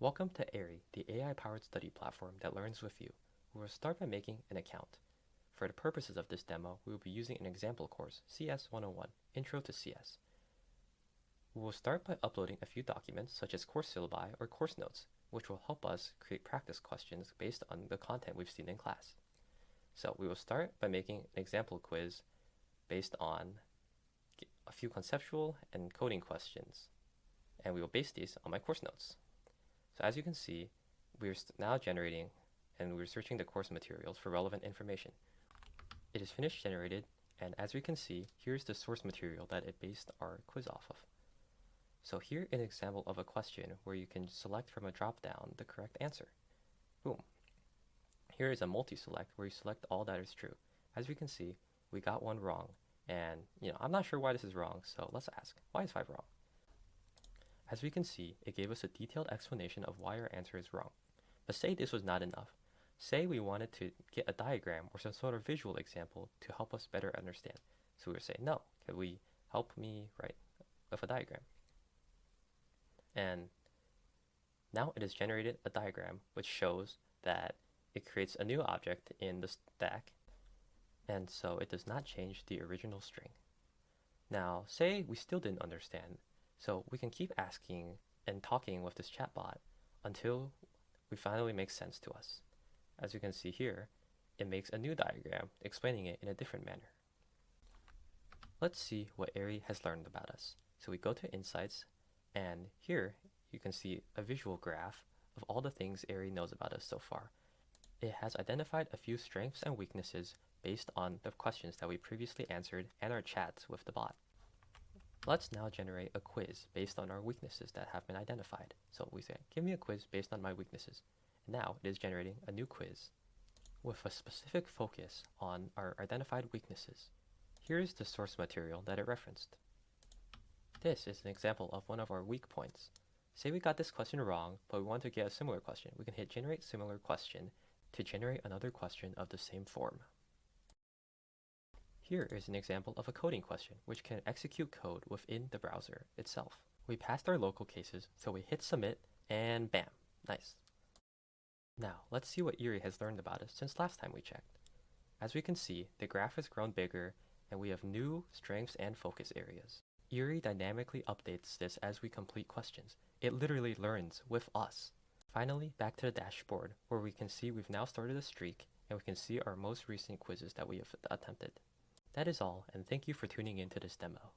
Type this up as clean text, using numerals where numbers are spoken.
Welcome to aerie, the AI-powered study platform that learns with you. We will start by making an account. For the purposes of this demo, we will be using an example course, CS 101, Intro to CS. We will start by uploading a few documents such as course syllabi or course notes, which will help us create practice questions based on the content we've seen in class. So we will start by making an example quiz based on a few conceptual and coding questions, and we will base these on my course notes. So as you can see, we're now generating and we're searching the course materials for relevant information. It is finished generated, and as we can see, here's the source material that it based our quiz off of. So here is an example of a question where you can select from a drop-down the correct answer. Boom. Here is a multi-select where you select all that is true. As we can see, we got one wrong, and I'm not sure why this is wrong, so let's ask, why is 5 wrong? As we can see, it gave us a detailed explanation of why our answer is wrong. But say this was not enough. Say we wanted to get a diagram or some sort of visual example to help us better understand. So we would say, no, can we help me write with a diagram? And now it has generated a diagram which shows that it creates a new object in the stack, and so it does not change the original string. Now, say we still didn't understand. So we can keep asking and talking with this chatbot until we finally make sense to us. As you can see here, it makes a new diagram explaining it in a different manner. Let's see what aerie has learned about us. So we go to Insights, and here you can see a visual graph of all the things aerie knows about us so far. It has identified a few strengths and weaknesses based on the questions that we previously answered and our chats with the bot. Let's now generate a quiz based on our weaknesses that have been identified. So we say, give me a quiz based on my weaknesses. And now it is generating a new quiz with a specific focus on our identified weaknesses. Here's the source material that it referenced. This is an example of one of our weak points. Say we got this question wrong, but we want to get a similar question. We can hit Generate Similar Question to generate another question of the same form. Here is an example of a coding question, which can execute code within the browser itself. We passed our local cases, so we hit submit, and bam, nice. Now, let's see what aerie has learned about us since last time we checked. As we can see, the graph has grown bigger, and we have new strengths and focus areas. aerie dynamically updates this as we complete questions. It literally learns with us. Finally, back to the dashboard, where we can see we've now started a streak, and we can see our most recent quizzes that we have attempted. That is all, and thank you for tuning in to this demo.